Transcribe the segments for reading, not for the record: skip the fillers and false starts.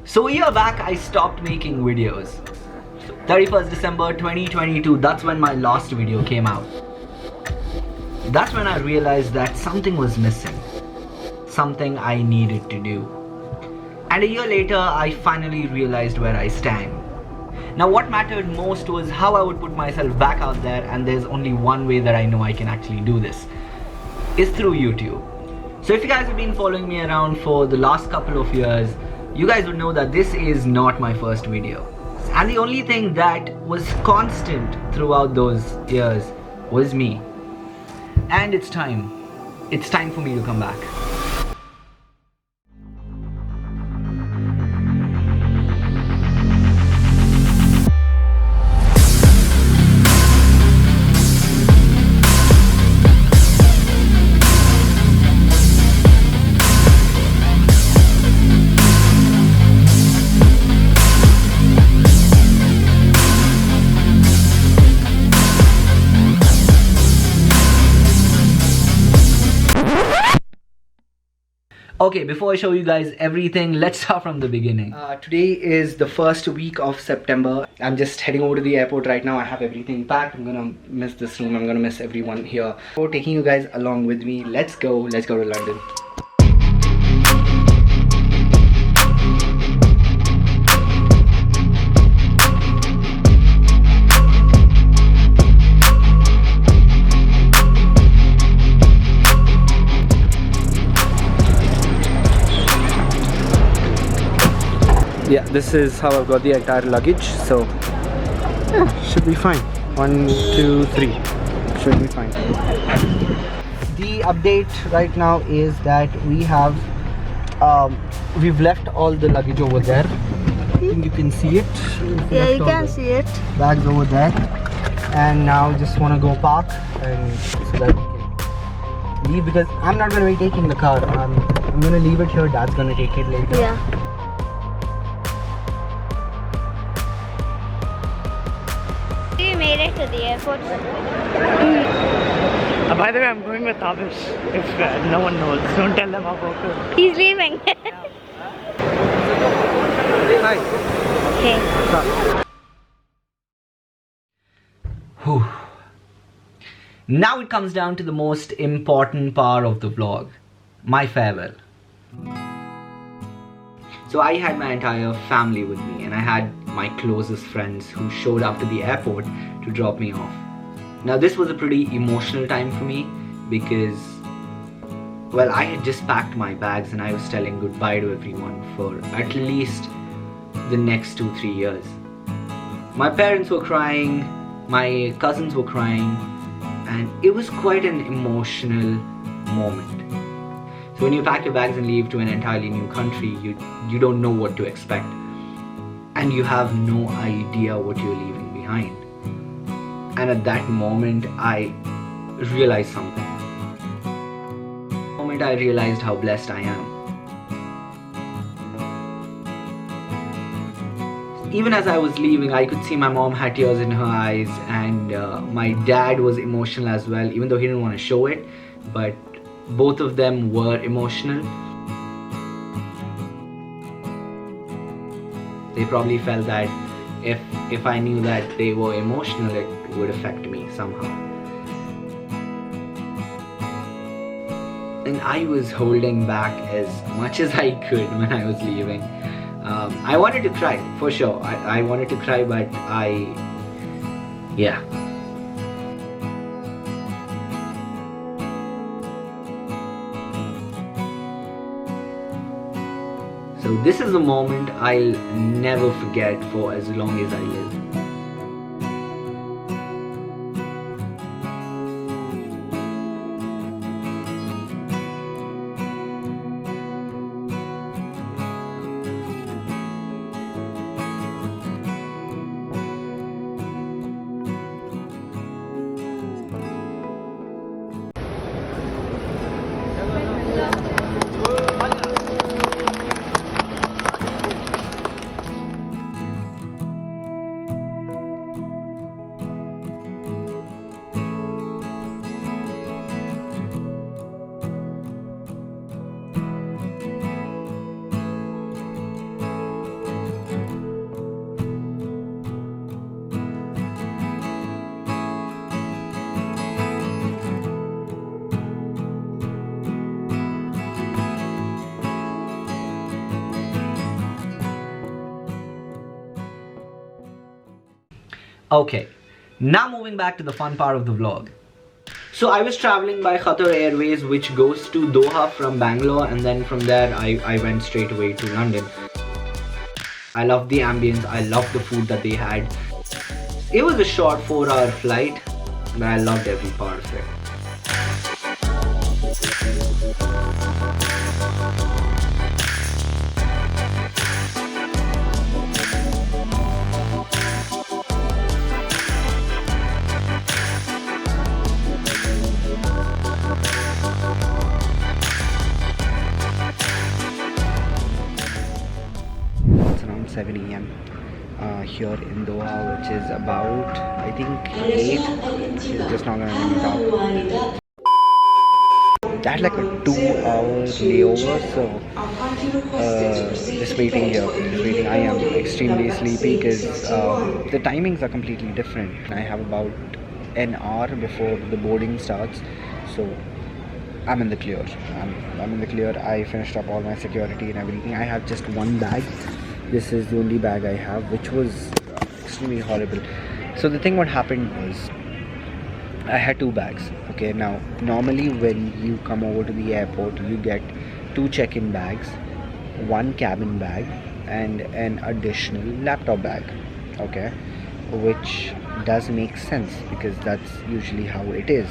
So a year back I stopped making videos. 31st December 2022, that's when my last video came out. That's when I realized that something was missing. Something I needed to do. And a year later, I finally realized where I stand. Now what mattered most was how I would put myself back out there, and there's only one way that I know I can actually do this. It's through YouTube. So if you guys have been following me around for the last couple of years, you guys would know that this is not my first video. And the only thing that was constant throughout those years was me. And it's time. It's time for me to come back. Okay, before I show you guys everything, let's start from the beginning. Today is the first week of September. I'm just heading over to the airport right now. I have everything packed. I'm gonna miss this room. I'm gonna miss everyone here. So taking you guys along with me, let's go to London. Yeah, this is how I've got the entire luggage, so yeah, should be fine. 1, 2, 3, should be fine. The update right now is that we have we've left all the luggage over there. I think you can see it. Yeah, you can see it. Bags over there, and now just want to go park and so that we can leave, because I'm not gonna be taking the car. I'm gonna leave it here. Dad's gonna take it later. Yeah. We made it to the airport. By the way, I'm going with Taabish. If no one knows, don't tell them how broken. He's leaving. Hi. Okay. Whew. Now it comes down to the most important part of the vlog, my farewell. So I had my entire family with me, and I had my closest friends who showed up to the airport to drop me off. Now this was a pretty emotional time for me because, well, I had just packed my bags and I was telling goodbye to everyone for at least the next 2-3 years. My parents were crying, my cousins were crying, and it was quite an emotional moment. So when you pack your bags and leave to an entirely new country, you don't know what to expect. And you have no idea what you're leaving behind. And at that moment, I realized something. The moment I realized how blessed I am. Even as I was leaving, I could see my mom had tears in her eyes, and my dad was emotional as well, even though he didn't want to show it, but both of them were emotional. They probably felt that if I knew that they were emotional, it would affect me somehow. And I was holding back as much as I could when I was leaving. I wanted to cry, for sure. I wanted to cry, but yeah. So this is a moment I'll never forget for as long as I live. Okay, now moving back to the fun part of the vlog. So I was traveling by Qatar Airways, which goes to Doha from Bangalore, and then from there I went straight away to London. I loved the ambience, I loved the food that they had. It was a short 4-hour flight, but I loved every part of it. It's around 7 a.m. Here in Doha, which is about, I think, 8. It's just not gonna let me talk. I had like a 2-hour layover, so just waiting here. Just waiting. I am extremely sleepy because the timings are completely different. I have about an hour before the boarding starts, so I'm in the clear. I'm in the clear. I finished up all my security and everything. I have just one bag. This is the only bag I have, which was extremely horrible. So the thing what happened was, I had 2 bags. Okay, now normally when you come over to the airport, you get 2 check-in bags, 1 cabin bag, and an additional laptop bag. Okay, which does make sense because that's usually how it is.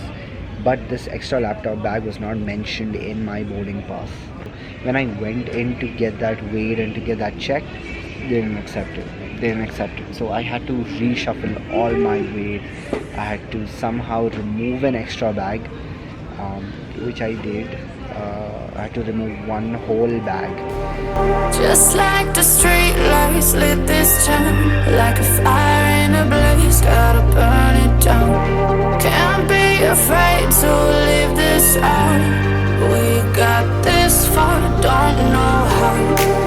But this extra laptop bag was not mentioned in my boarding pass. When I went in to get that weighed and to get that checked, they didn't accept it. So I had to reshuffle all my weight. I had to somehow remove an extra bag, which I did. I had to remove one whole bag. Just like the street lights lit this town, like a fire in a blaze, gotta burn it down. Can't be afraid to leave this out. We got this far, don't know how.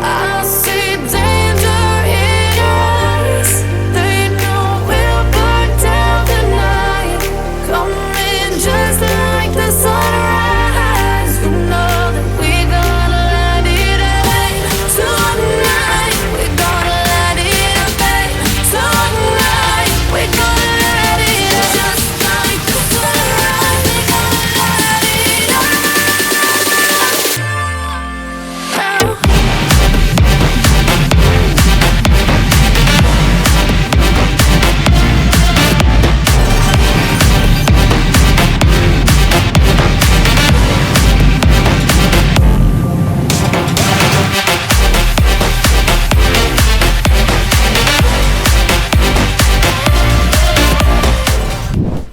I see danger in your eyes. They know we'll burn down the night. Coming just like the sunrise. You know that we're gonna let it rain. Tonight we're gonna let it rain. Tonight we're gonna let it rain. Just like the sunrise, we're gonna let it rain.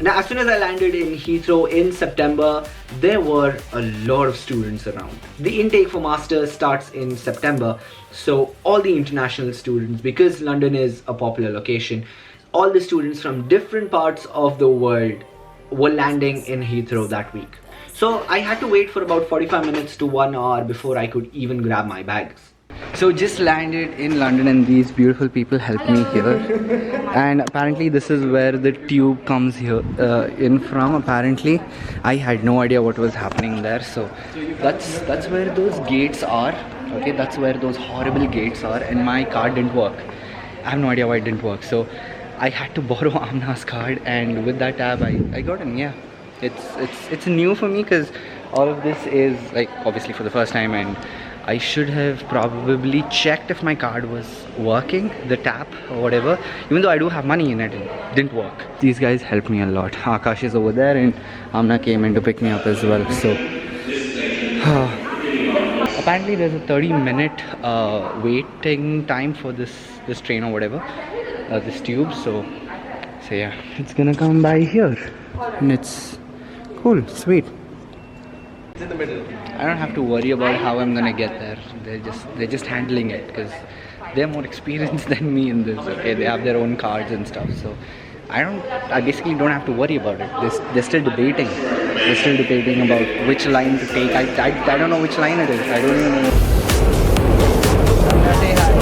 Now, as soon as I landed in Heathrow in September, there were a lot of students around. The intake for masters starts in September, so all the international students, because London is a popular location, all the students from different parts of the world were landing in Heathrow that week. So I had to wait for about 45 minutes to 1 hour before I could even grab my bags. So just landed in London and these beautiful people helped me here. And apparently this is where the tube comes here in from. Apparently I had no idea what was happening there. So that's where those gates are. Okay, that's where those horrible gates are, and my card didn't work. I have no idea why it didn't work. So I had to borrow Amna's card, and with that tab I got in. Yeah, it's new for me because all of this is like obviously for the first time, and I should have probably checked if my card was working, the tap or whatever, even though I do have money in it. It didn't work. These guys helped me a lot. Akash is over there and Amna came in to pick me up as well. So apparently there's a 30-minute waiting time for this train or whatever, this tube. So yeah, it's gonna come by here and it's cool, sweet. It's in the middle. I don't have to worry about how I'm gonna get there. They're just handling it because they're more experienced than me in this. Okay, they have their own cards and stuff. So I basically don't have to worry about it. They're still debating. They're still debating about which line to take. I don't know which line it is. I don't even know. Say hi.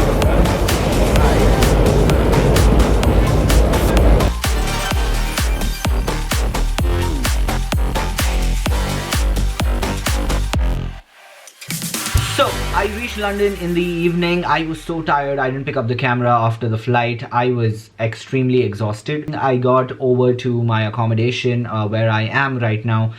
So So I reached London in the evening. I was so tired. I didn't pick up the camera after the flight. I was extremely exhausted. I got over to my accommodation where I am right now.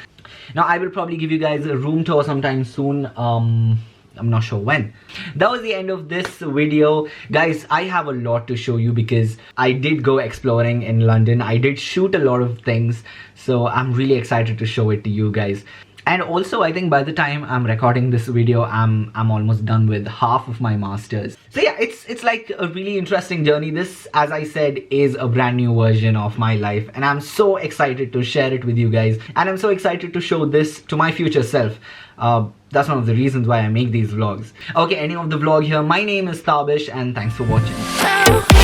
Now I will probably give you guys a room tour sometime soon. I'm not sure when. That was the end of this video. Guys, I have a lot to show you because I did go exploring in London. I did shoot a lot of things. So I'm really excited to show it to you guys. And also, I think by the time I'm recording this video, I'm almost done with half of my masters. So yeah, it's like a really interesting journey. This, as I said, is a brand new version of my life, and I'm so excited to share it with you guys. And I'm so excited to show this to my future self. That's one of the reasons why I make these vlogs. Okay, ending of the vlog here. My name is Taabish, and thanks for watching.